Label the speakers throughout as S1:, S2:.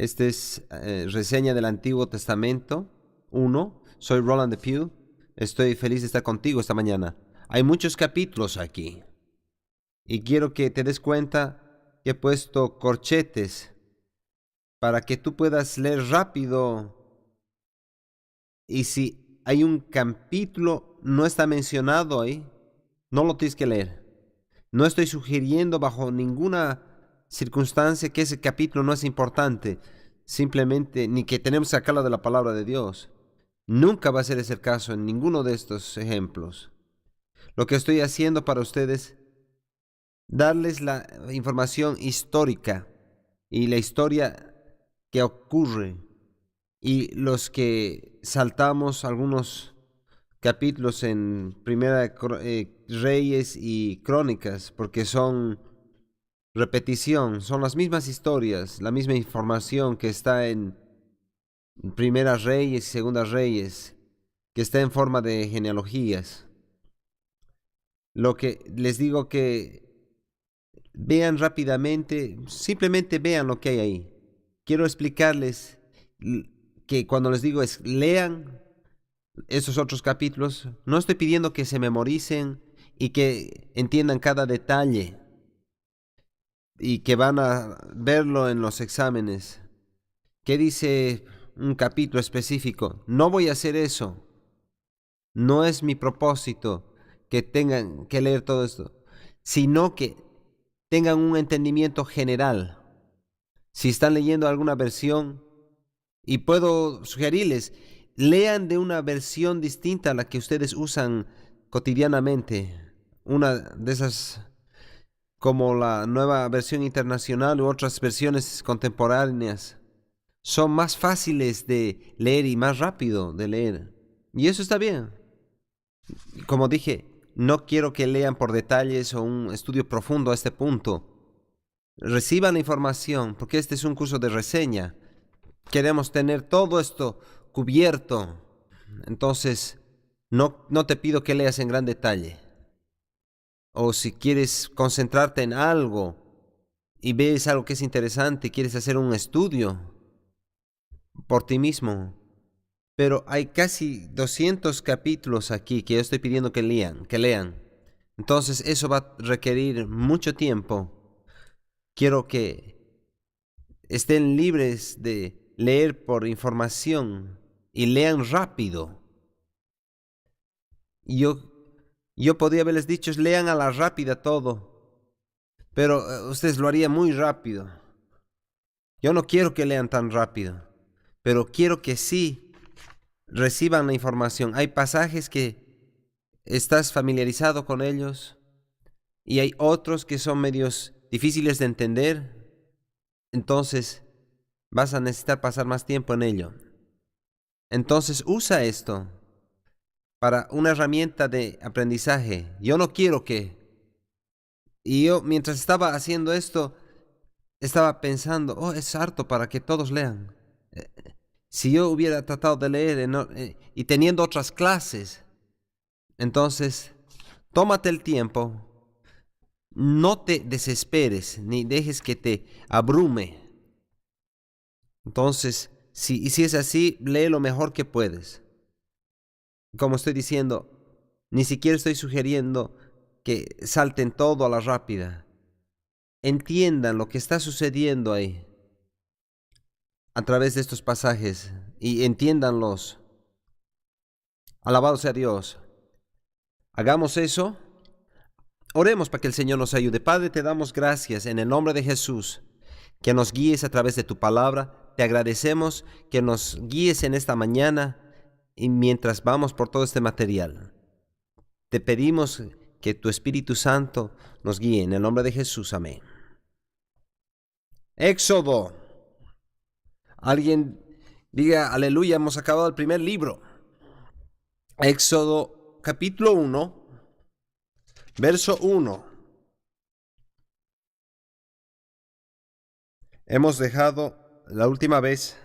S1: Este es reseña del Antiguo Testamento 1. Soy Roland Depew. Estoy feliz de estar contigo esta mañana. Hay muchos capítulos aquí. Y quiero que te des cuenta que he puesto corchetes para que tú puedas leer rápido. Y si hay un capítulo no está mencionado ahí, no lo tienes que leer. No estoy sugiriendo bajo ninguna circunstancia que ese capítulo no es importante, simplemente ni que tenemos que sacarlo de la palabra de Dios. Nunca va a ser ese el caso en ninguno de estos ejemplos. Lo que estoy haciendo para ustedes, darles la información histórica y la historia que ocurre, y los que saltamos algunos capítulos en Primera Reyes y Crónicas, porque son repetición, son las mismas historias, la misma información que está en Primeras Reyes y Segundas Reyes, que está en forma de genealogías. Lo que les digo que vean rápidamente, simplemente vean lo que hay ahí. Quiero explicarles que cuando les digo es lean esos otros capítulos, no estoy pidiendo que se memoricen y que entiendan cada detalle y que van a verlo en los exámenes. ¿Qué dice un capítulo específico? No voy a hacer eso. No es mi propósito que tengan que leer todo esto, sino que tengan un entendimiento general. Si están leyendo alguna versión, y puedo sugerirles, lean de una versión distinta a la que ustedes usan cotidianamente. Una de esas como la Nueva Versión Internacional u otras versiones contemporáneas. Son más fáciles de leer y más rápido de leer. Y eso está bien. Como dije, no quiero que lean por detalles o un estudio profundo a este punto. Reciban la información, porque este es un curso de reseña. Queremos tener todo esto cubierto. Entonces, no te pido que leas en gran detalle. O si quieres concentrarte en algo y ves algo que es interesante y quieres hacer un estudio por ti mismo. Pero hay casi 200 capítulos aquí que yo estoy pidiendo que lean. Entonces eso va a requerir mucho tiempo. Quiero que estén libres de leer por información y lean rápido. Yo podría haberles dicho, lean a la rápida todo, pero ustedes lo harían muy rápido. Yo no quiero que lean tan rápido, pero quiero que sí reciban la información. Hay pasajes que estás familiarizado con ellos y hay otros que son medios difíciles de entender. Entonces vas a necesitar pasar más tiempo en ello. Entonces usa esto para una herramienta de aprendizaje. Yo no quiero que... Y yo mientras estaba haciendo esto, estaba pensando, es harto para que todos lean. Si yo hubiera tratado de leer y teniendo otras clases, entonces tómate el tiempo, no te desesperes, ni dejes que te abrume. Entonces, si es así, lee lo mejor que puedes. Como estoy diciendo, ni siquiera estoy sugiriendo que salten todo a la rápida. Entiendan lo que está sucediendo ahí a través de estos pasajes y entiéndanlos. Alabado sea Dios. Hagamos eso. Oremos para que el Señor nos ayude. Padre, te damos gracias en el nombre de Jesús, que nos guíes a través de tu palabra. Te agradecemos que nos guíes en esta mañana y mientras vamos por todo este material. Te pedimos que tu Espíritu Santo nos guíe en el nombre de Jesús. Amén. Éxodo. Alguien diga aleluya, hemos acabado el primer libro. Éxodo capítulo 1, verso 1. Hemos dejado la última vez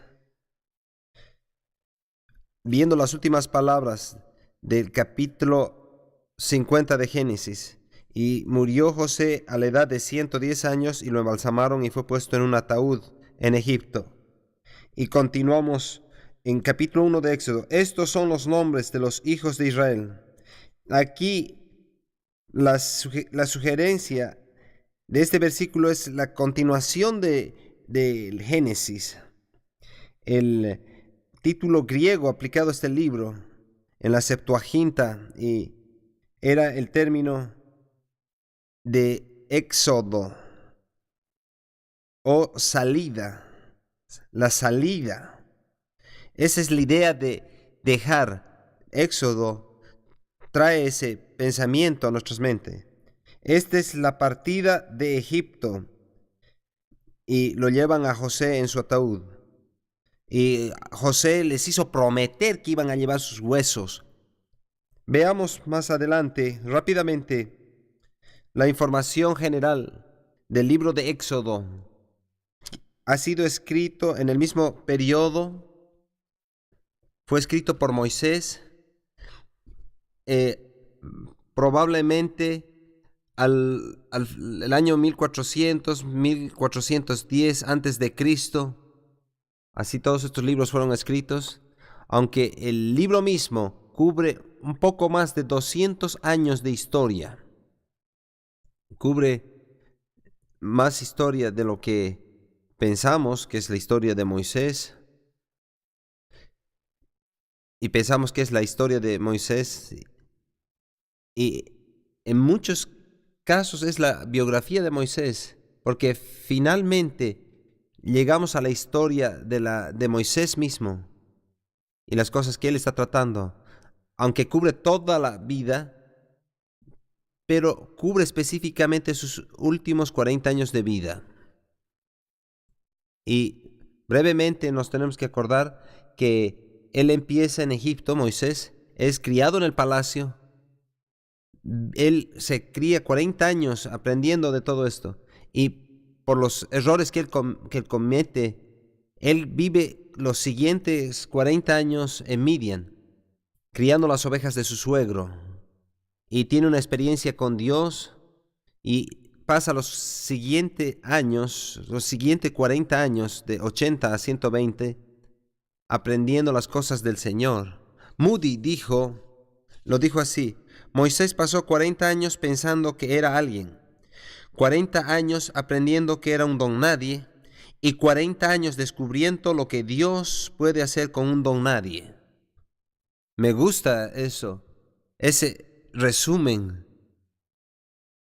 S1: viendo las últimas palabras del capítulo 50 de Génesis. Y murió José a la edad de 110 años y lo embalsamaron y fue puesto en un ataúd en Egipto. Y continuamos en capítulo 1 de Éxodo. Estos son los nombres de los hijos de Israel. Aquí la sugerencia de este versículo es la continuación del Génesis. El título griego aplicado a este libro en la Septuaginta y era el término de éxodo o salida, la salida. Esa es la idea de dejar. Éxodo trae ese pensamiento a nuestras mentes. Esta es la partida de Egipto y lo llevan a José en su ataúd. Y José les hizo prometer que iban a llevar sus huesos. Veamos más adelante, rápidamente, la información general del libro de Éxodo. Ha sido escrito en el mismo periodo. Fue escrito por Moisés. Probablemente el año 1410 antes de Cristo. Así todos estos libros fueron escritos, aunque el libro mismo cubre un poco más de 200 años de historia. Cubre más historia de lo que pensamos que es la historia de Moisés. Y pensamos que es la historia de Moisés. Y en muchos casos es la biografía de Moisés, porque finalmente llegamos a la historia de Moisés mismo y las cosas que él está tratando, aunque cubre toda la vida, pero cubre específicamente sus últimos 40 años de vida. Y brevemente nos tenemos que acordar que él empieza en Egipto, Moisés, es criado en el palacio, él se cría 40 años aprendiendo de todo esto, y por los errores que él comete, él vive los siguientes 40 años en Midian, criando las ovejas de su suegro, y tiene una experiencia con Dios, y pasa los siguientes 40 años, de 80 a 120, aprendiendo las cosas del Señor. Moody lo dijo así: Moisés pasó 40 años pensando que era alguien, 40 años aprendiendo que era un don nadie, y 40 años descubriendo lo que Dios puede hacer con un don nadie. Me gusta eso, ese resumen.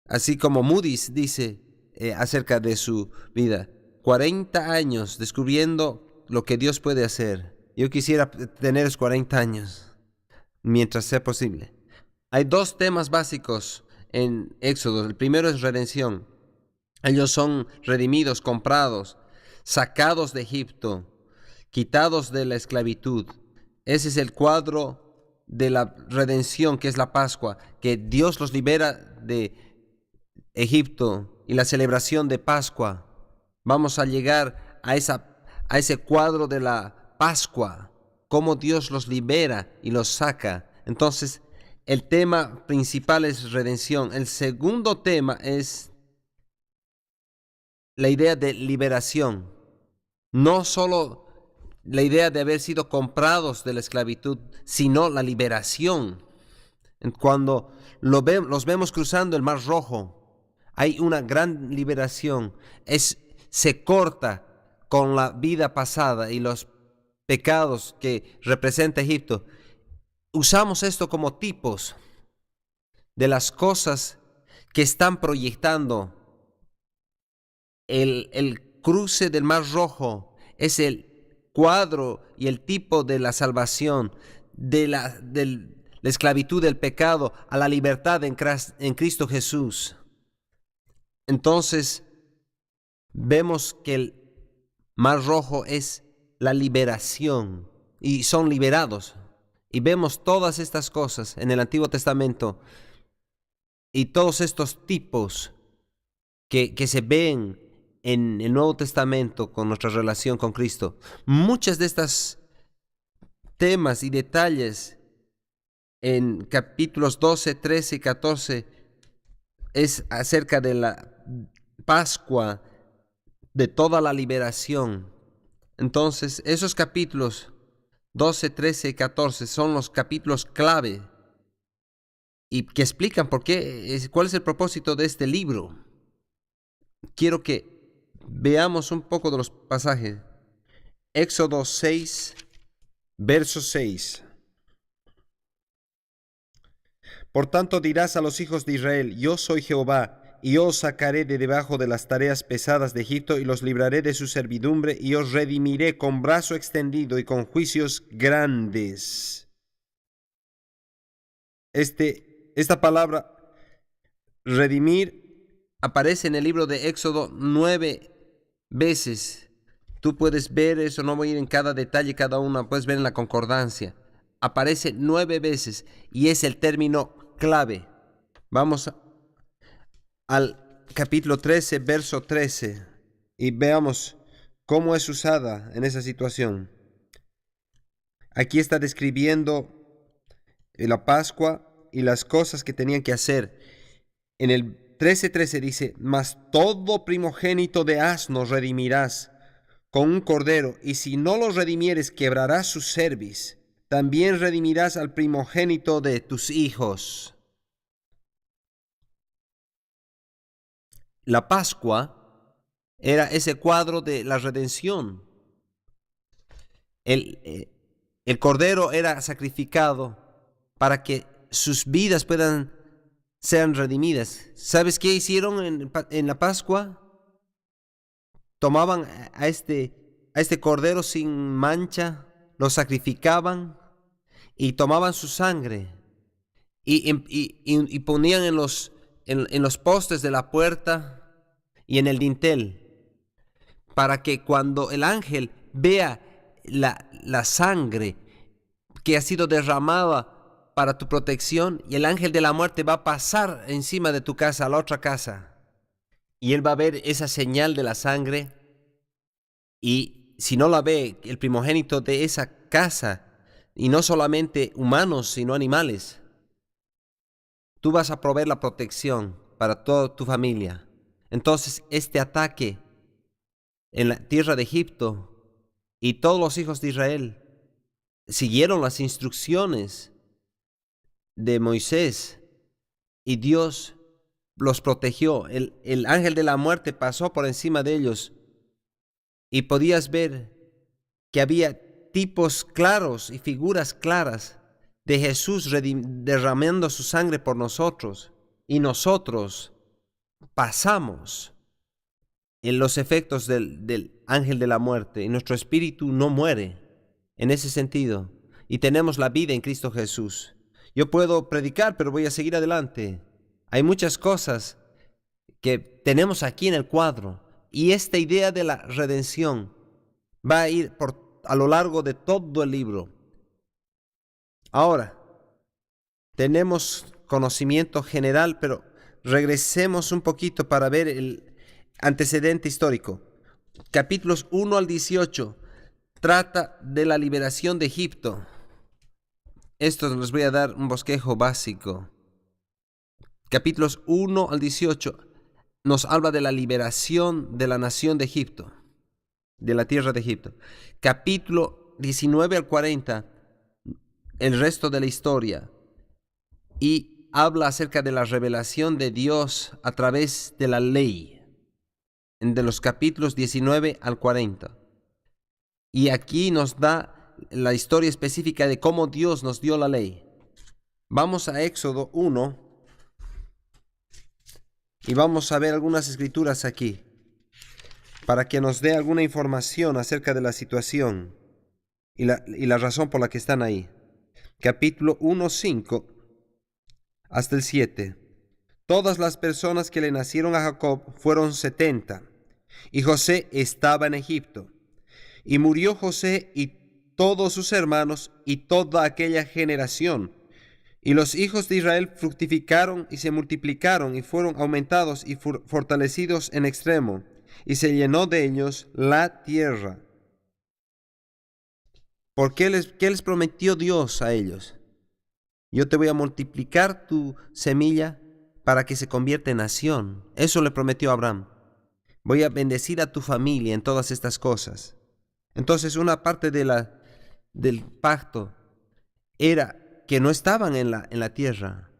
S1: Así como Moody dice acerca de su vida, 40 años descubriendo lo que Dios puede hacer. Yo quisiera tener esos 40 años, mientras sea posible. Hay dos temas básicos en Éxodo. El primero es redención. Ellos son redimidos, comprados, sacados de Egipto, quitados de la esclavitud. Ese es el cuadro de la redención, que es la Pascua, que Dios los libera de Egipto y la celebración de Pascua. Vamos a llegar a ese cuadro de la Pascua, cómo Dios los libera y los saca. Entonces, el tema principal es redención. El segundo tema es la idea de liberación. No solo la idea de haber sido comprados de la esclavitud, sino la liberación. Cuando los vemos cruzando el Mar Rojo, hay una gran liberación. Se corta con la vida pasada y los pecados que representa Egipto. Usamos esto como tipos de las cosas que están proyectando. El cruce del Mar Rojo es el cuadro y el tipo de la salvación, de la esclavitud del pecado a la libertad en Cristo Jesús. Entonces, vemos que el Mar Rojo es la liberación y son liberados. Y vemos todas estas cosas en el Antiguo Testamento y todos estos tipos que se ven en el Nuevo Testamento con nuestra relación con Cristo. Muchas de estas temas y detalles en capítulos 12, 13 y 14 es acerca de la Pascua, de toda la liberación. Entonces, esos capítulos 12, 13 y 14 son los capítulos clave y que explican cuál es el propósito de este libro. Quiero que veamos un poco de los pasajes. Éxodo 6, verso 6. Por tanto dirás a los hijos de Israel: yo soy Jehová, y yo os sacaré de debajo de las tareas pesadas de Egipto, y los libraré de su servidumbre, y os redimiré con brazo extendido y con juicios grandes. Esta palabra redimir aparece en el libro de Éxodo 9 veces. Tú puedes ver eso, no voy a ir en cada detalle, cada una, puedes ver en la concordancia. Aparece 9 veces y es el término clave. Vamos al capítulo 13, verso 13, y veamos cómo es usada en esa situación. Aquí está describiendo la Pascua y las cosas que tenían que hacer. En el 13:13 dice: mas todo primogénito de asno redimirás con un cordero, y si no los redimieres, quebrarás su cerviz. También redimirás al primogénito de tus hijos. La Pascua era ese cuadro de la redención. El cordero era sacrificado para que sus vidas sean redimidas. ¿Sabes qué hicieron en la Pascua? Tomaban a este cordero sin mancha, lo sacrificaban y tomaban su sangre y ponían en los postes de la puerta y en el dintel, para que cuando el ángel vea la sangre que ha sido derramada para tu protección, y el ángel de la muerte va a pasar encima de tu casa a la otra casa, y él va a ver esa señal de la sangre, y si no la ve el primogénito de esa casa, y no solamente humanos sino animales, tú vas a proveer la protección para toda tu familia. Entonces este ataque en la tierra de Egipto, y todos los hijos de Israel siguieron las instrucciones de Moisés, y Dios los protegió. El ángel de la muerte pasó por encima de ellos, y podías ver que había tipos claros y figuras claras de Jesús derramando su sangre por nosotros, y nosotros pasamos en los efectos del ángel de la muerte, y nuestro espíritu no muere en ese sentido, y tenemos la vida en Cristo Jesús. Yo puedo predicar, pero voy a seguir adelante. Hay muchas cosas que tenemos aquí en el cuadro, y esta idea de la redención va a ir a lo largo de todo el libro. Ahora, tenemos conocimiento general, pero regresemos un poquito para ver el antecedente histórico. Capítulos 1 al 18 trata de la liberación de Egipto. Esto les voy a dar un bosquejo básico. Capítulos 1 al 18 nos habla de la liberación de la nación de Egipto, de la tierra de Egipto. Capítulo 19 al 40, el resto de la historia, y habla acerca de la revelación de Dios a través de la ley, de los capítulos 19 al 40. Y aquí nos da la historia específica de cómo Dios nos dio la ley. Vamos a Éxodo 1 y vamos a ver algunas escrituras aquí para que nos dé alguna información acerca de la situación y la razón por la que están ahí. Capítulo 1, 5 hasta el 7. Todas las personas que le nacieron a Jacob fueron 70, y José estaba en Egipto. Y murió José y todos sus hermanos y toda aquella generación. Y los hijos de Israel fructificaron y se multiplicaron y fueron aumentados y fortalecidos en extremo, y se llenó de ellos la tierra. ¿Qué les prometió Dios a ellos? Yo te voy a multiplicar tu semilla para que se convierta en nación. Eso le prometió a Abraham. Voy a bendecir a tu familia en todas estas cosas. Entonces una parte del pacto era que no estaban en la tierra.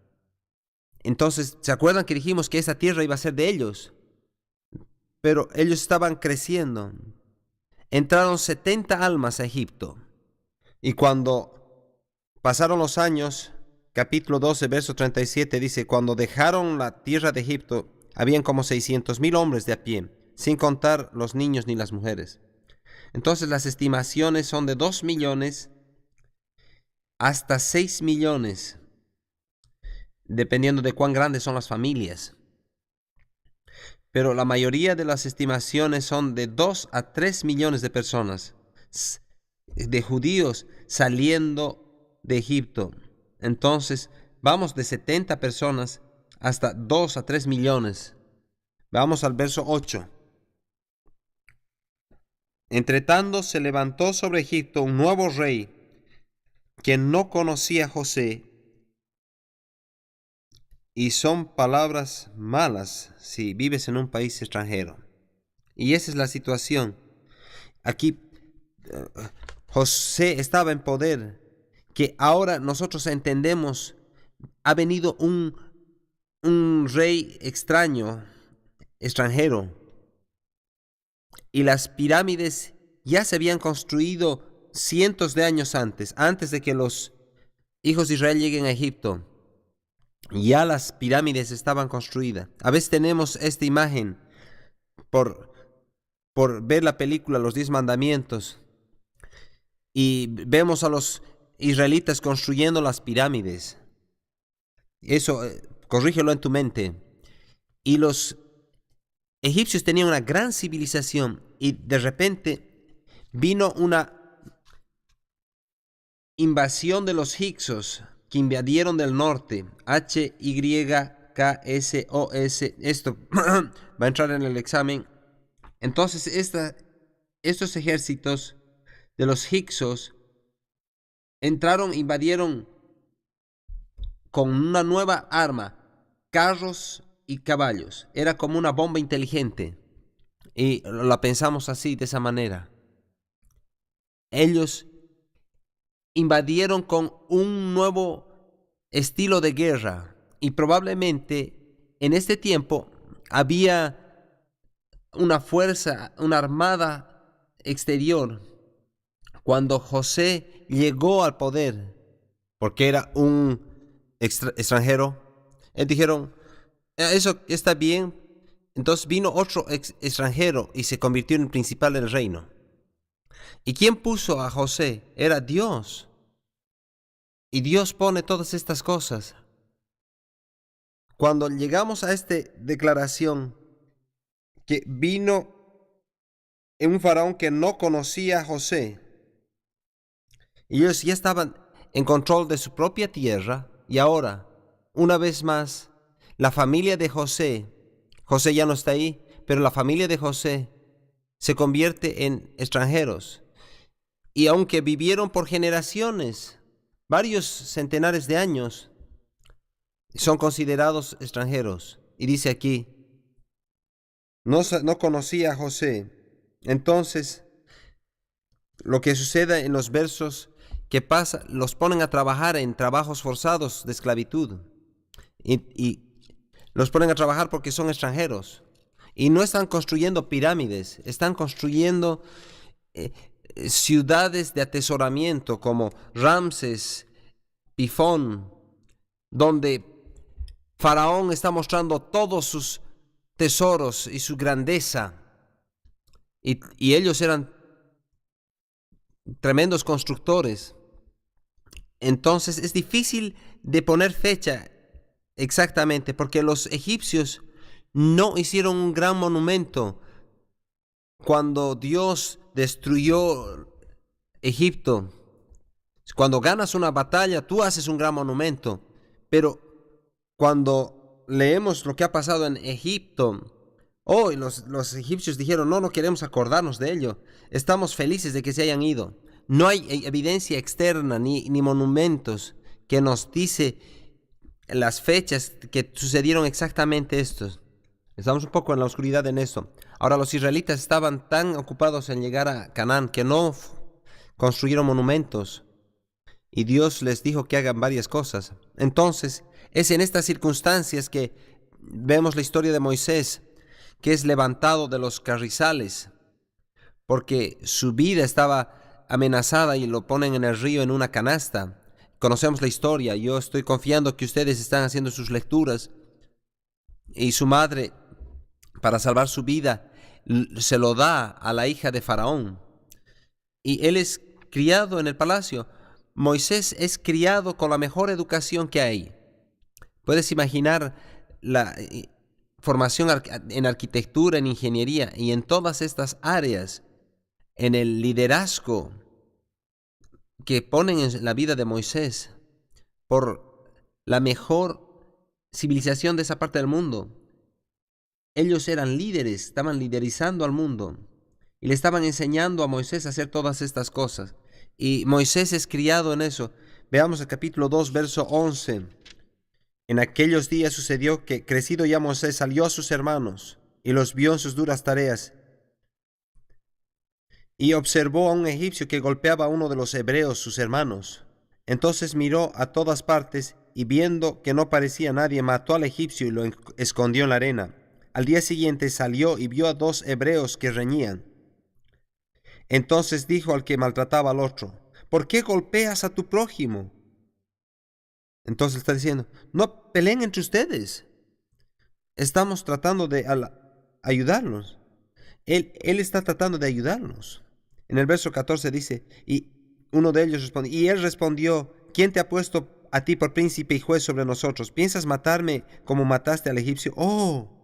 S1: Entonces, ¿se acuerdan que dijimos que esa tierra iba a ser de ellos? Pero ellos estaban creciendo. Entraron 70 almas a Egipto. Y cuando pasaron los años, capítulo 12, verso 37 dice, cuando dejaron la tierra de Egipto, habían como 600,000 hombres de a pie, sin contar los niños ni las mujeres. Entonces las estimaciones son de 2 millones hasta 6 millones, dependiendo de cuán grandes son las familias. Pero la mayoría de las estimaciones son de 2 a 3 millones de personas, de judíos saliendo de Egipto. Entonces, vamos de 70 personas hasta 2 a 3 millones. Vamos al verso 8. Entretanto se levantó sobre Egipto un nuevo rey que no conocía a José, y son palabras malas si vives en un país extranjero. Y esa es la situación. Aquí José estaba en poder, que ahora nosotros entendemos, ha venido un rey extranjero, y las pirámides ya se habían construido cientos de años antes de que los hijos de Israel lleguen a Egipto. Ya las pirámides estaban construidas. A veces tenemos esta imagen por ver la película Los 10 Mandamientos, y vemos a los israelitas construyendo las pirámides. Eso, corrígelo en tu mente. Y los egipcios tenían una gran civilización, y de repente vino una invasión de los hicsos que invadieron del norte. Hyksos. Esto va a entrar en el examen. Entonces estos ejércitos de los hicsos entraron, invadieron con una nueva arma, carros y caballos. Era como una bomba inteligente, y la pensamos así, de esa manera. Ellos invadieron con un nuevo estilo de guerra, y probablemente en este tiempo había una fuerza, una armada exterior. Cuando José llegó al poder, porque era un extranjero, dijeron, eso está bien. Entonces vino otro extranjero y se convirtió en el principal del reino. ¿Y quién puso a José? Era Dios. Y Dios pone todas estas cosas. Cuando llegamos a esta declaración, que vino un faraón que no conocía a José, ellos ya estaban en control de su propia tierra, y ahora, una vez más, la familia de José ya no está ahí, pero la familia de José se convierte en extranjeros. Y aunque vivieron por generaciones, varios centenares de años, son considerados extranjeros. Y dice aquí, no conocía a José. Entonces, lo que sucede en los versos que pasa, los ponen a trabajar en trabajos forzados de esclavitud. Y los ponen a trabajar porque son extranjeros. Y no están construyendo pirámides, están construyendo ciudades de atesoramiento como Ramses, Pifón, donde Faraón está mostrando todos sus tesoros y su grandeza. Y ellos eran tremendos constructores. Entonces es difícil de poner fecha exactamente, porque los egipcios no hicieron un gran monumento cuando Dios destruyó Egipto. Cuando ganas una batalla, tú haces un gran monumento, pero cuando leemos lo que ha pasado en Egipto, los egipcios dijeron, no queremos acordarnos de ello, estamos felices de que se hayan ido. No hay evidencia externa ni monumentos que nos dice las fechas que sucedieron exactamente estos. Estamos un poco en la oscuridad en eso. Ahora los israelitas estaban tan ocupados en llegar a Canaán que no construyeron monumentos. Y Dios les dijo que hagan varias cosas. Entonces, es en estas circunstancias que vemos la historia de Moisés, que es levantado de los carrizales, porque su vida estaba amenazada y lo ponen en el río en una canasta. Conocemos la historia. Yo estoy confiando que ustedes están haciendo sus lecturas. Y su madre, para salvar su vida, se lo da a la hija de Faraón. Y él es criado en el palacio. Moisés es criado con la mejor educación que hay. Puedes imaginar la formación en arquitectura, en ingeniería y en todas estas áreas, en el liderazgo que ponen en la vida de Moisés por la mejor civilización de esa parte del mundo. Ellos eran líderes, estaban liderizando al mundo y le estaban enseñando a Moisés a hacer todas estas cosas. Y Moisés es criado en eso. Veamos el capítulo 2, verso 11. En aquellos días sucedió que, crecido ya Moisés, salió a sus hermanos y los vio en sus duras tareas. Y observó a un egipcio que golpeaba a uno de los hebreos, sus hermanos. Entonces miró a todas partes y viendo que no parecía nadie, mató al egipcio y lo escondió en la arena. Al día siguiente salió y vio a 2 hebreos que reñían. Entonces dijo al que maltrataba al otro: ¿por qué golpeas a tu prójimo? Entonces está diciendo: no peleen entre ustedes. Estamos tratando de ayudarlos. Él está tratando de ayudarlos. En el verso 14 dice: y uno de ellos respondió, y él respondió: ¿quién te ha puesto a ti por príncipe y juez sobre nosotros? ¿Piensas matarme como mataste al egipcio? Oh,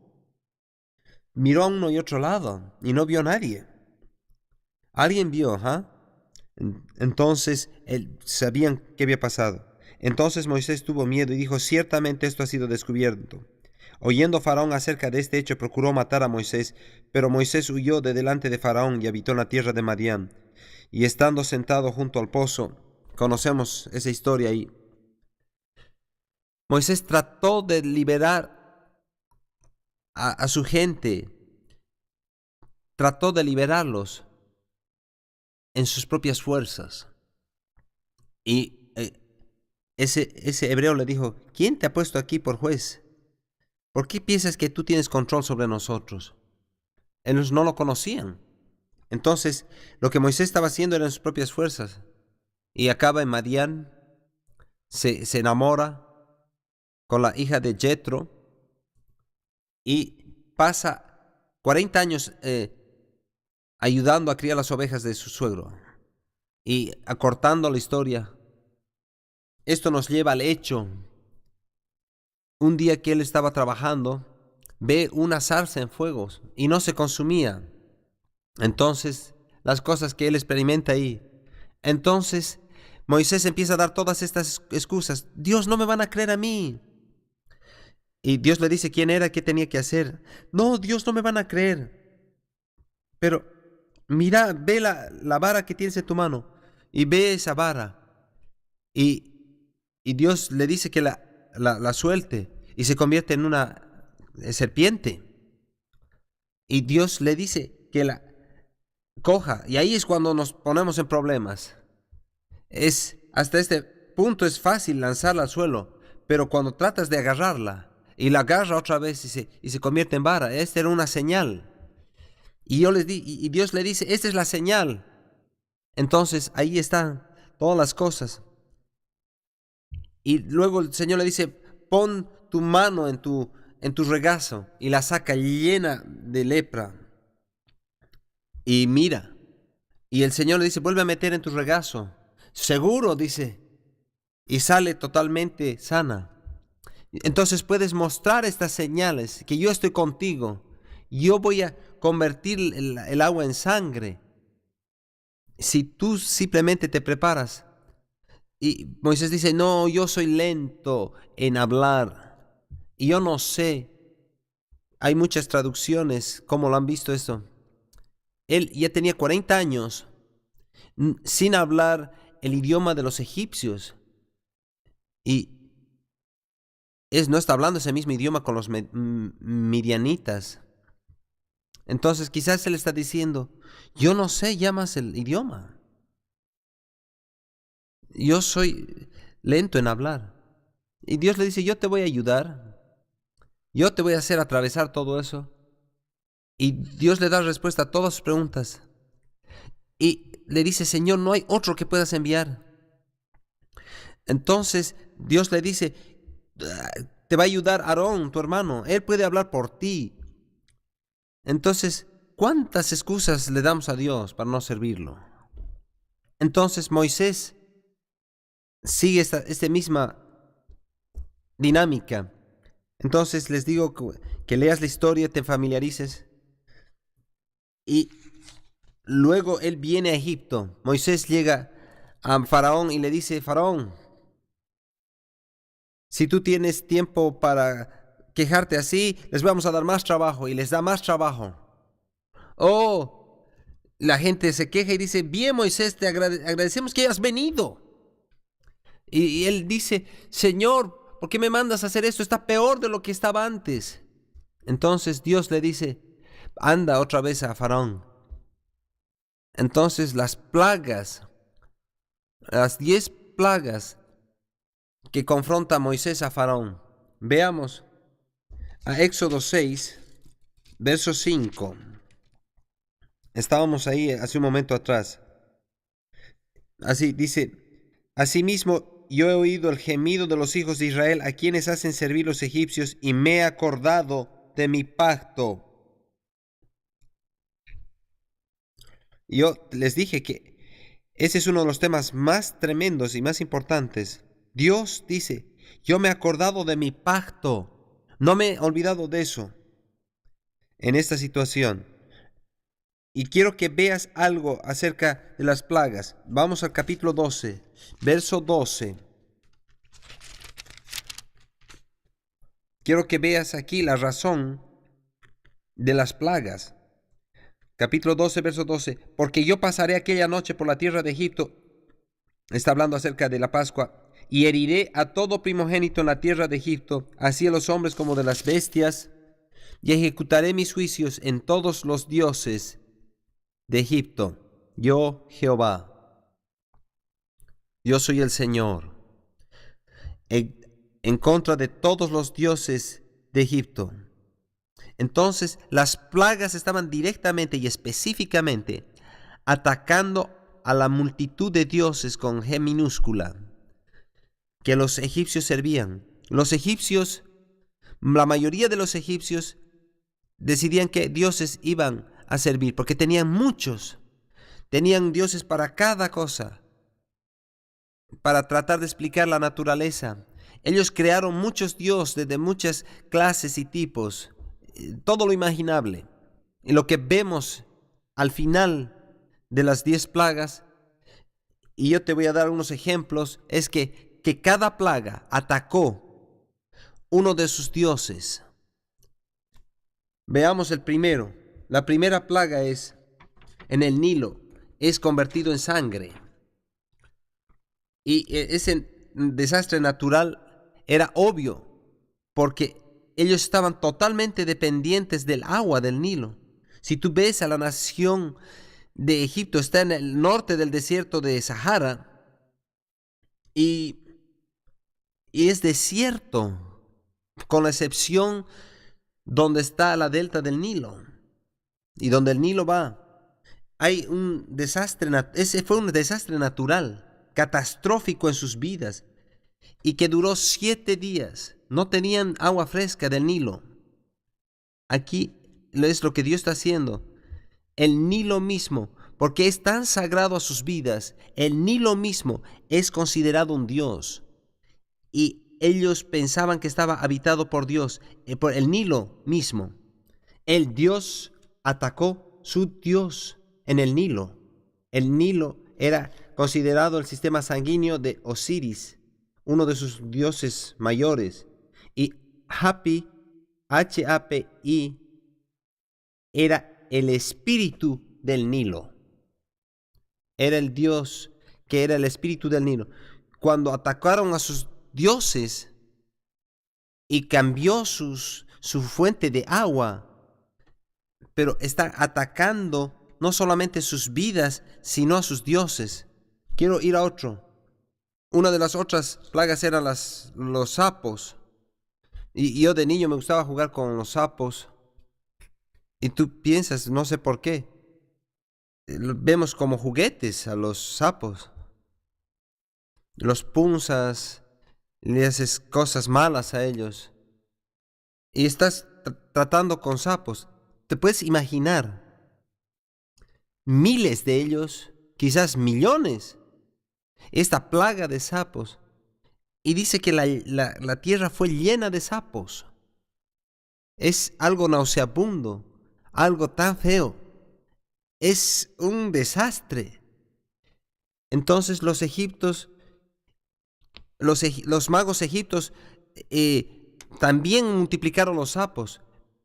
S1: miró a uno y otro lado y no vio a nadie. Alguien vio, ¿ah? Entonces sabían qué había pasado. Entonces Moisés tuvo miedo y dijo: ciertamente esto ha sido descubierto. Oyendo Faraón acerca de este hecho, procuró matar a Moisés, pero Moisés huyó de delante de Faraón y habitó en la tierra de Madián. Y estando sentado junto al pozo, conocemos esa historia ahí. Moisés trató de liberar a su gente, trató de liberarlos en sus propias fuerzas. Y ese hebreo le dijo: ¿quién te ha puesto aquí por juez? ¿Por qué piensas que tú tienes control sobre nosotros? Ellos no lo conocían. Entonces, lo que Moisés estaba haciendo eran sus propias fuerzas. Y acaba en Madián, se enamora con la hija de Jetro y pasa 40 años ayudando a criar las ovejas de su suegro. Y acortando la historia, esto nos lleva al hecho. Un día que él estaba trabajando, ve una zarza en fuegos y no se consumía. Entonces, las cosas que él experimenta ahí. Entonces, Moisés empieza a dar todas estas excusas. Dios, no me van a creer a mí. Y Dios le dice quién era, qué tenía que hacer. No, Dios, no me van a creer. Pero mira, ve la vara que tienes en tu mano. Y ve esa vara. Y Dios le dice que la suelte. Y se convierte en una serpiente. Y Dios le dice que la coja. Y ahí es cuando nos ponemos en problemas. Hasta este punto es fácil lanzarla al suelo, pero cuando tratas de agarrarla y la agarra otra vez y se convierte en vara, esta era una señal. Y Dios le dice: esta es la señal. Entonces ahí están todas las cosas. Y luego el Señor le dice: pon tu mano en tu regazo, y la saca llena de lepra. Y mira. Y el Señor le dice: vuelve a meter en tu regazo. Seguro, dice. Y sale totalmente sana. Entonces puedes mostrar estas señales, que yo estoy contigo. Yo voy a convertir el agua en sangre. Si tú simplemente te preparas. Y Moisés dice: no, yo soy lento en hablar. Y yo no sé. Hay muchas traducciones, ¿cómo lo han visto esto? Él ya tenía 40 años sin hablar el idioma de los egipcios. Y no está hablando ese mismo idioma con los midianitas. Entonces quizás él está diciendo, yo no sé ya más el idioma. Yo soy lento en hablar. Y Dios le dice, yo te voy a ayudar. Yo te voy a hacer atravesar todo eso. Y Dios le da respuesta a todas sus preguntas. Y le dice, Señor, no hay otro que puedas enviar. Entonces Dios le dice, te va a ayudar Aarón, tu hermano. Él puede hablar por ti. Entonces, ¿cuántas excusas le damos a Dios para no servirlo? Entonces Moisés sigue esta misma dinámica. Entonces les digo que leas la historia, te familiarices. Y luego él viene a Egipto. Moisés llega a Faraón y le dice, Faraón, si tú tienes tiempo para quejarte así, les vamos a dar más trabajo. Y les da más trabajo. Oh, la gente se queja y dice, bien Moisés, te agradecemos que hayas venido. Y él dice, Señor, ¿por qué me mandas a hacer esto? Está peor de lo que estaba antes. Entonces Dios le dice, anda otra vez a Faraón. Entonces las 10 plagas que confronta Moisés a Faraón. Veamos a Éxodo 6, verso 5. Estábamos ahí hace un momento atrás. Así dice, asimismo yo he oído el gemido de los hijos de Israel a quienes hacen servir los egipcios y me he acordado de mi pacto. Yo les dije que ese es uno de los temas más tremendos y más importantes. Dios dice, yo me he acordado de mi pacto, no me he olvidado de eso en esta situación. Y quiero que veas algo acerca de las plagas. Vamos al capítulo 12, verso 12. Quiero que veas aquí la razón de las plagas. Capítulo 12, verso 12. Porque yo pasaré aquella noche por la tierra de Egipto. Está hablando acerca de la Pascua. Y heriré a todo primogénito en la tierra de Egipto, así a los hombres como de las bestias. Y ejecutaré mis juicios en todos los dioses de Egipto. Yo, Jehová. Yo soy el Señor. En contra de todos los dioses de Egipto. Entonces, las plagas estaban directamente y específicamente atacando a la multitud de dioses con G minúscula que los egipcios servían. Los egipcios, la mayoría de los egipcios decidían qué dioses iban a servir porque tenían muchos. Tenían dioses para cada cosa, para tratar de explicar la naturaleza. Ellos crearon muchos dioses de muchas clases y tipos, todo lo imaginable. Y lo que vemos al final de las 10 plagas, y yo te voy a dar unos ejemplos, es que cada plaga atacó uno de sus dioses. Veamos el primero. La primera plaga es en el Nilo, es convertido en sangre. Y ese desastre natural era obvio, porque ellos estaban totalmente dependientes del agua del Nilo. Si tú ves a la nación de Egipto, está en el norte del desierto de Sahara, y es desierto, con la excepción donde está la delta del Nilo, y donde el Nilo va. Hay un desastre, ese fue un desastre natural, catastrófico en sus vidas, y que duró 7 días. No tenían agua fresca del Nilo. Aquí es lo que Dios está haciendo. El Nilo mismo, porque es tan sagrado a sus vidas, el Nilo mismo es considerado un Dios. Y ellos pensaban que estaba habitado por Dios, por el Nilo mismo. El Dios atacó su Dios en el Nilo. El Nilo era considerado el sistema sanguíneo de Osiris, uno de sus dioses mayores. Y Hapi, Hapi, era el espíritu del Nilo. Era el Dios que era el espíritu del Nilo. Cuando atacaron a sus dioses y cambió su fuente de agua, pero está atacando no solamente sus vidas, sino a sus dioses. Quiero ir a otro. Una de las otras plagas eran los sapos. Y yo de niño me gustaba jugar con los sapos. Y tú piensas, no sé por qué, vemos como juguetes a los sapos. Los punzas, le haces cosas malas a ellos. Y estás tratando con sapos. Te puedes imaginar miles de ellos, quizás millones, esta plaga de sapos. Y dice que la tierra fue llena de sapos. Es algo nauseabundo, algo tan feo. Es un desastre. Entonces los magos egipcios también multiplicaron los sapos,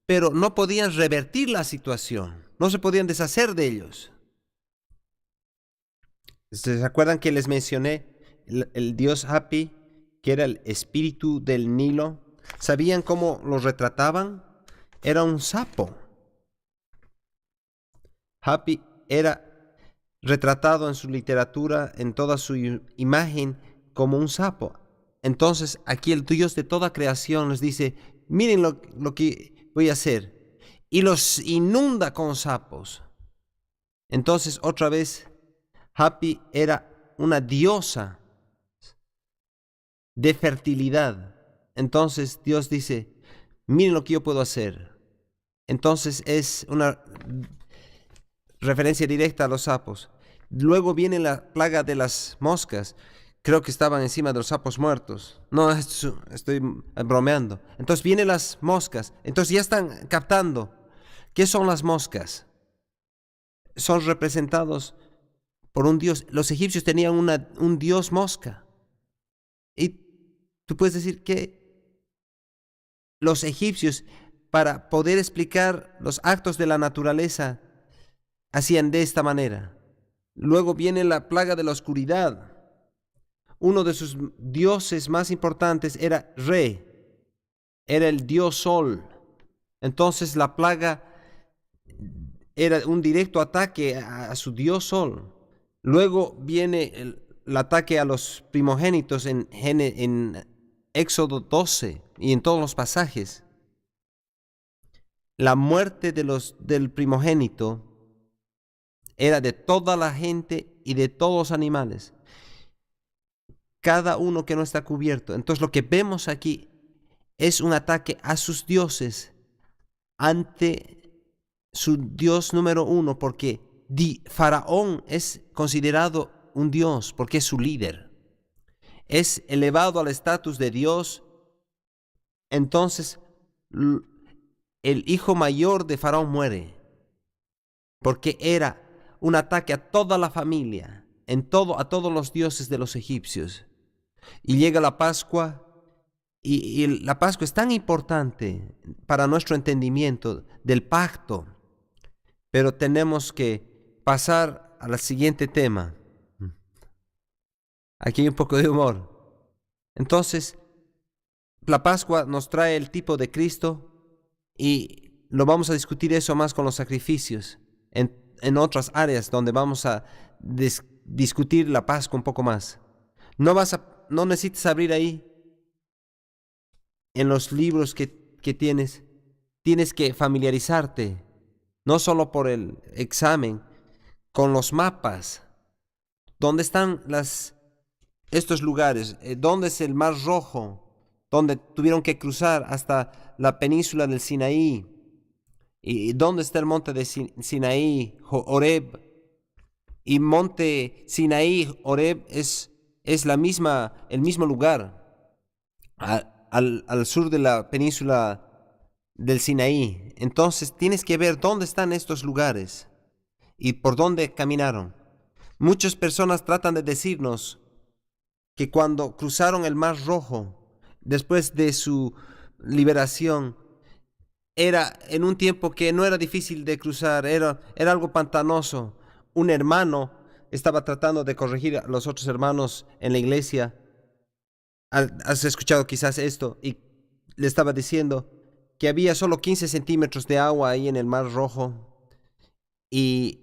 S1: pero no podían revertir la situación, no se podían deshacer de ellos. ¿Se acuerdan que les mencioné el dios Hapi, que era el espíritu del Nilo? ¿Sabían cómo lo retrataban? Era un sapo. Hapi era retratado en su literatura, en toda su imagen, como un sapo. Entonces aquí el Dios de toda creación les dice, miren lo que voy a hacer. Y los inunda con sapos. Entonces otra vez, Hapi era una diosa de fertilidad. Entonces Dios dice, miren lo que yo puedo hacer. Entonces es una referencia directa a los sapos. Luego viene la plaga de las moscas. Creo que estaban encima de los sapos muertos. No, estoy bromeando. Entonces vienen las moscas. Entonces ya están captando. ¿Qué son las moscas? Son representados por un dios. Los egipcios tenían un dios mosca. Y tú puedes decir que los egipcios, para poder explicar los actos de la naturaleza, hacían de esta manera. Luego viene la plaga de la oscuridad. Uno de sus dioses más importantes era Re, era el dios Sol. Entonces la plaga era un directo ataque a su dios Sol. Luego viene el ataque a los primogénitos en Éxodo 12 y en todos los pasajes. La muerte del primogénito era de toda la gente y de todos los animales. Cada uno que no está cubierto. Entonces lo que vemos aquí es un ataque a sus dioses ante su dios número uno, porque Faraón es considerado un dios porque es su líder. Es elevado al estatus de Dios. Entonces el hijo mayor de Faraón muere porque era un ataque a toda la familia, a todos los dioses de los egipcios. Y llega la Pascua, y la Pascua es tan importante para nuestro entendimiento del pacto, pero tenemos que pasar al siguiente tema. Aquí hay un poco de humor. Entonces, la Pascua nos trae el tipo de Cristo y lo vamos a discutir eso más con los sacrificios en otras áreas donde vamos a discutir la Pascua un poco más. No necesitas abrir ahí en los libros que tienes. Tienes que familiarizarte, no solo por el examen, con los mapas. ¿Dónde están estos lugares? ¿Dónde es el Mar Rojo? ¿Dónde tuvieron que cruzar hasta la península del Sinaí? ¿Y dónde está el monte de Sinaí, Horeb? Y monte Sinaí, Horeb es el mismo lugar al sur de la península del Sinaí. Entonces tienes que ver dónde están estos lugares y por dónde caminaron. Muchas personas tratan de decirnos que cuando cruzaron el Mar Rojo, después de su liberación, era en un tiempo que no era difícil de cruzar, era algo pantanoso. Un hermano estaba tratando de corregir a los otros hermanos en la iglesia. Has escuchado quizás esto, y le estaba diciendo que había solo 15 centímetros de agua ahí en el Mar Rojo. Y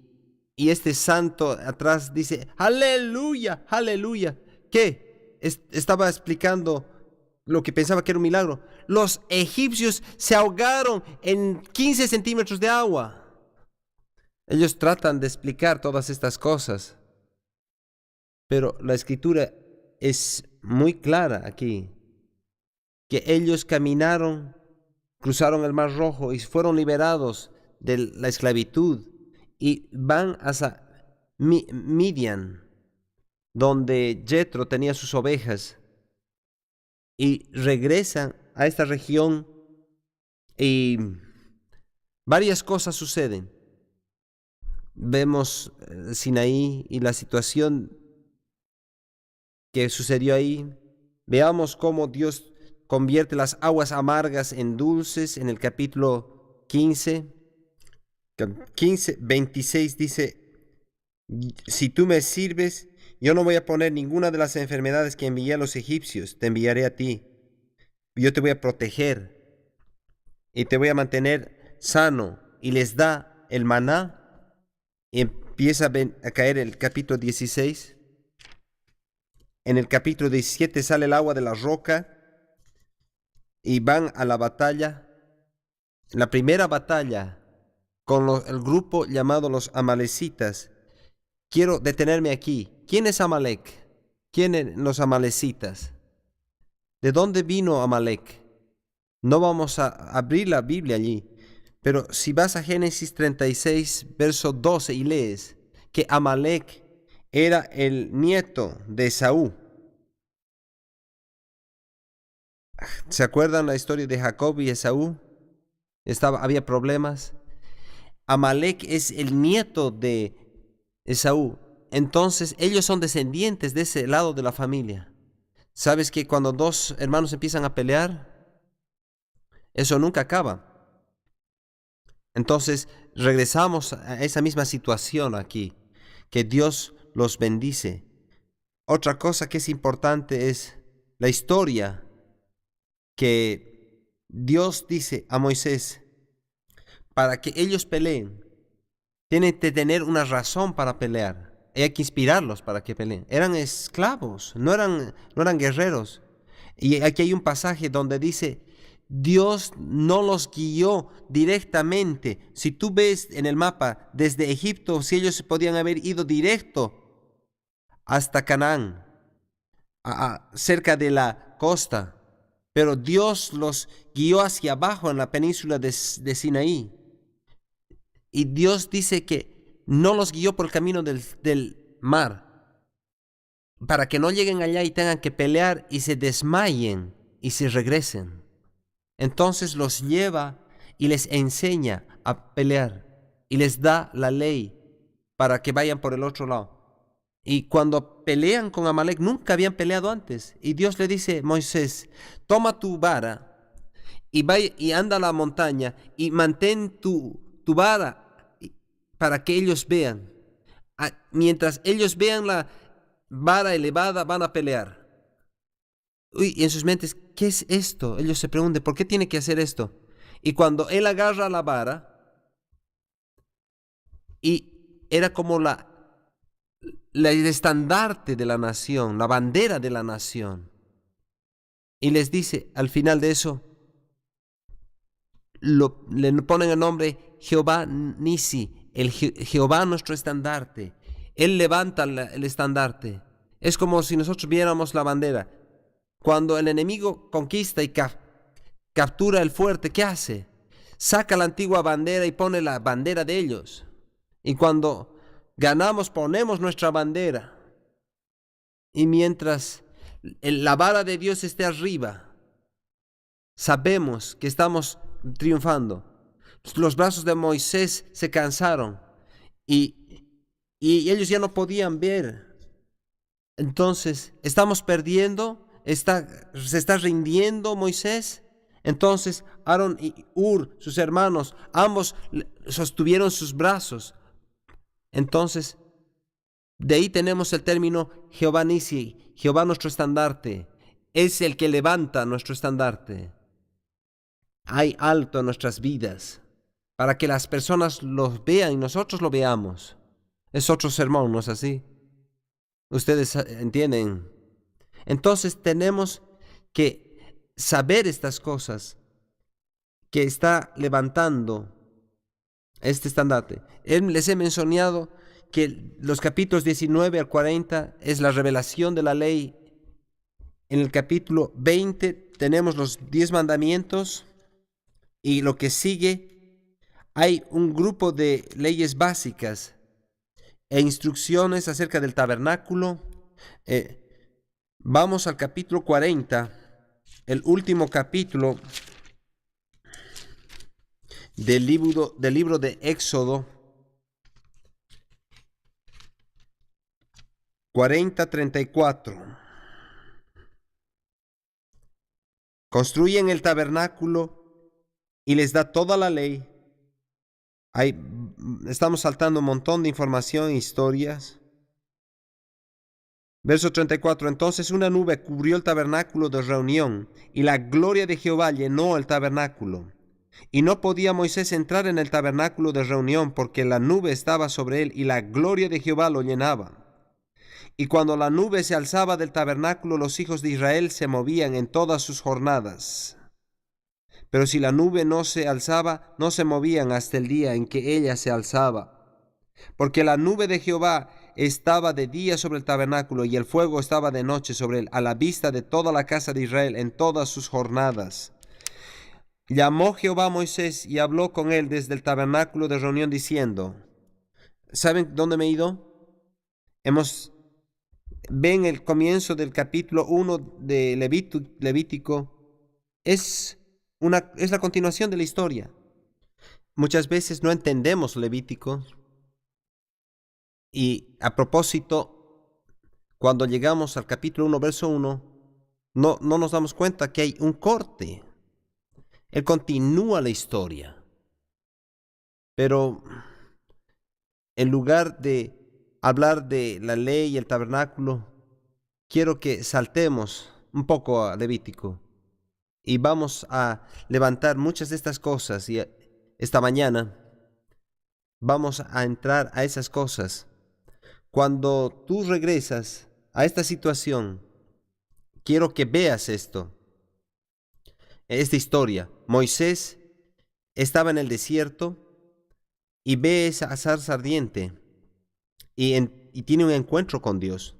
S1: este santo atrás dice, aleluya, aleluya. ¿Qué? Estaba explicando lo que pensaba que era un milagro. Los egipcios se ahogaron en 15 centímetros de agua. Ellos tratan de explicar todas estas cosas, pero la escritura es muy clara aquí, que ellos caminaron, cruzaron el Mar Rojo y fueron liberados de la esclavitud y van hacia Midian, donde Jetro tenía sus ovejas, y regresan a esta región y varias cosas suceden. Vemos Sinaí y la situación que sucedió ahí. Veamos cómo Dios convierte las aguas amargas en dulces en el capítulo 15. 26 dice, si tú me sirves, yo no voy a poner ninguna de las enfermedades que envié a los egipcios, te enviaré a ti. Yo te voy a proteger y te voy a mantener sano. Y les da el maná. Y empieza a caer el capítulo 16. En el capítulo 17 sale el agua de la roca y van a la batalla. La primera batalla con el grupo llamado los amalecitas. Quiero detenerme aquí. ¿Quién es Amalec? ¿Quiénes los amalecitas? ¿De dónde vino Amalec? No vamos a abrir la Biblia allí, pero si vas a Génesis 36, verso 12 y lees que Amalec era el nieto de Esaú. ¿Se acuerdan la historia de Jacob y Esaú? Había problemas. Amalec es el nieto de Esaú. Entonces ellos son descendientes de ese lado de la familia. ¿Sabes que cuando dos hermanos empiezan a pelear, eso nunca acaba? Entonces regresamos a esa misma situación aquí, que Dios los bendice. Otra cosa que es importante es la historia que Dios dice a Moisés, para que ellos peleen, tienen que tener una razón para pelear. Y hay que inspirarlos para que peleen. Eran esclavos, no eran guerreros. Y aquí hay un pasaje donde dice, Dios no los guió directamente. Si tú ves en el mapa, desde Egipto, si ellos podían haber ido directo hasta Canaán, cerca de la costa, pero Dios los guió hacia abajo en la península de Sinaí. Y Dios dice que no los guió por el camino del mar, para que no lleguen allá y tengan que pelear y se desmayen y se regresen. Entonces los lleva y les enseña a pelear y les da la ley para que vayan por el otro lado. Y cuando pelean con Amalec, nunca habían peleado antes. Y Dios le dice, Moisés, toma tu vara y vaya y anda a la montaña y mantén tu vara para que ellos vean. Mientras ellos vean la vara elevada, van a pelear. Y en sus mentes, ¿qué es esto? Ellos se preguntan, ¿por qué tiene que hacer esto? Y cuando él agarra la vara, y era como el estandarte de la nación, la bandera de la nación. Y les dice, al final de eso, le ponen el nombre Jehová Nisi, Jehová nuestro estandarte. Él levanta el estandarte. Es como si nosotros viéramos la bandera. Cuando el enemigo conquista y captura el fuerte, ¿qué hace? Saca la antigua bandera y pone la bandera de ellos. Y cuando ganamos, ponemos nuestra bandera. Y mientras la vara de Dios esté arriba, sabemos que estamos triunfando. Los brazos de Moisés se cansaron y ellos ya no podían ver. Entonces, estamos perdiendo. Se está rindiendo Moisés. Entonces Aarón y Hur, sus hermanos, ambos sostuvieron sus brazos. Entonces, de ahí tenemos el término Jehová Nisi, Jehová nuestro estandarte. Es el que levanta nuestro estandarte. hay alto en nuestras vidas, para que las personas los vean y nosotros lo veamos. Es otro sermón, ¿no es así? Ustedes entienden. Entonces tenemos que saber estas cosas que está levantando este estandarte. Les he mencionado que los capítulos 19 al 40 es la revelación de la ley. En el capítulo 20 tenemos los 10 mandamientos y lo que sigue hay un grupo de leyes básicas e instrucciones acerca del tabernáculo. Vamos al capítulo 40, el último capítulo del libro de Éxodo 40:34. Construyen el tabernáculo y les da toda la ley. Estamos saltando un montón de información e historias. Verso 34. Entonces una nube cubrió el tabernáculo de reunión, y la gloria de Jehová llenó el tabernáculo. Y no podía Moisés entrar en el tabernáculo de reunión, porque la nube estaba sobre él, y la gloria de Jehová lo llenaba. Y cuando la nube se alzaba del tabernáculo, los hijos de Israel se movían en todas sus jornadas. Pero si la nube no se alzaba, no se movían hasta el día en que ella se alzaba. Porque la nube de Jehová estaba de día sobre el tabernáculo, y el fuego estaba de noche sobre él, a la vista de toda la casa de Israel en todas sus jornadas. Llamó Jehová a Moisés y habló con él desde el tabernáculo de reunión diciendo, ¿saben dónde me he ido? Ven el comienzo del capítulo 1 de Levítico, es la continuación de la historia. Muchas veces no entendemos Levítico, y a propósito, cuando llegamos al capítulo 1, verso 1, no nos damos cuenta que hay un corte. Él continúa la historia. Pero en lugar de hablar de la ley y el tabernáculo, quiero que saltemos un poco a Levítico y vamos a levantar muchas de estas cosas, y esta mañana vamos a entrar a esas cosas. Cuando tú regresas a esta situación, quiero que veas esta historia. Moisés estaba en el desierto y ve esa zarza ardiente y tiene un encuentro con Dios.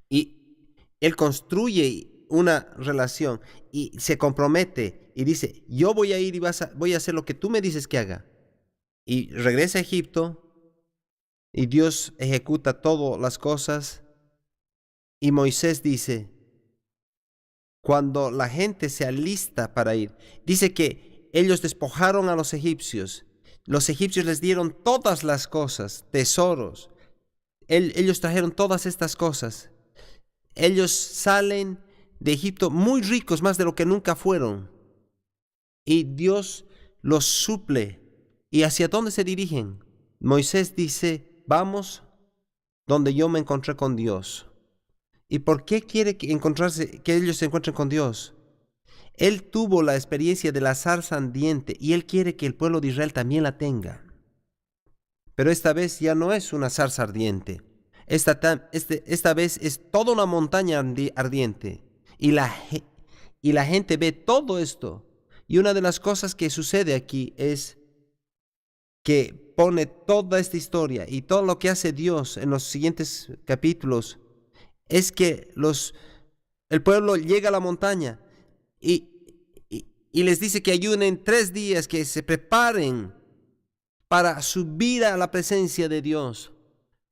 S1: Y él construye una relación y se compromete y dice, yo voy a ir y voy a hacer lo que tú me dices que haga. Y regresa a Egipto y Dios ejecuta todas las cosas. Y Moisés dice, cuando la gente se alista para ir, dice que ellos despojaron a los egipcios. Los egipcios les dieron todas las cosas, tesoros. Ellos trajeron todas estas cosas. Ellos salen de Egipto muy ricos, más de lo que nunca fueron. Y Dios los suple. ¿Y hacia dónde se dirigen? Moisés dice, vamos donde yo me encontré con Dios. ¿Y por qué quiere que ellos se encuentren con Dios? Él tuvo la experiencia de la zarza ardiente y él quiere que el pueblo de Israel también la tenga. Pero esta vez ya no es una zarza ardiente. Esta vez es toda una montaña ardiente. Y la gente ve todo esto. Y una de las cosas que sucede aquí es que pone toda esta historia y todo lo que hace Dios en los siguientes capítulos es que el pueblo llega a la montaña y les dice que ayunen 3 días, que se preparen para subir a la presencia de Dios,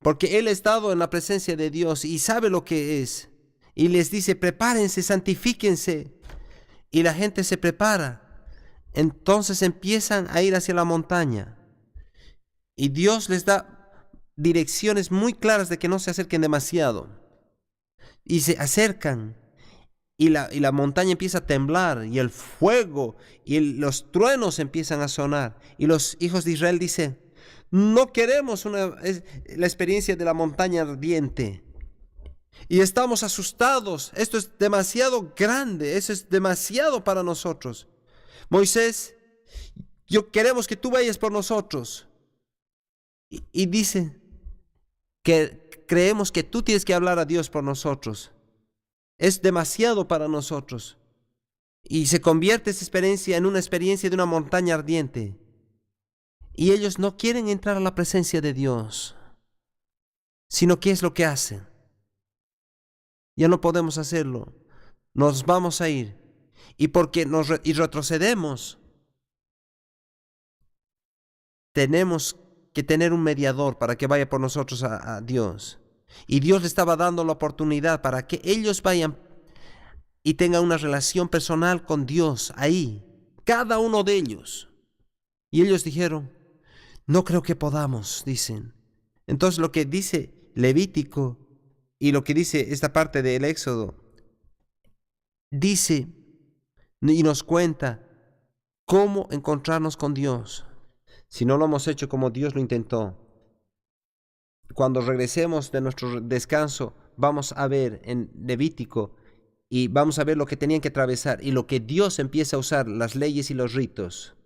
S1: porque él ha estado en la presencia de Dios y sabe lo que es. Y les dice, prepárense, santifíquense. Y la gente se prepara. Entonces empiezan a ir hacia la montaña. Y Dios les da direcciones muy claras de que no se acerquen demasiado. Y se acercan. Y la montaña empieza a temblar. Y el fuego y los truenos empiezan a sonar. Y los hijos de Israel dicen, no queremos la experiencia de la montaña ardiente. Y estamos asustados. Esto es demasiado grande. Eso es demasiado para nosotros. Moisés, queremos que tú vayas por nosotros. Y dice que creemos que tú tienes que hablar a Dios por nosotros. Es demasiado para nosotros. Y se convierte esa experiencia en una experiencia de una montaña ardiente. Y ellos no quieren entrar a la presencia de Dios, sino ¿qué es lo que hacen? Ya no podemos hacerlo. Nos vamos a ir. Y porque retrocedemos, tenemos que tener un mediador para que vaya por nosotros a Dios. Y Dios le estaba dando la oportunidad para que ellos vayan y tengan una relación personal con Dios ahí, cada uno de ellos. Y ellos dijeron, no creo que podamos, dicen. Entonces lo que dice Levítico y lo que dice esta parte del Éxodo, dice y nos cuenta cómo encontrarnos con Dios. Si no lo hemos hecho como Dios lo intentó, cuando regresemos de nuestro descanso, vamos a ver en Levítico y vamos a ver lo que tenían que atravesar y lo que Dios empieza a usar, las leyes y los ritos.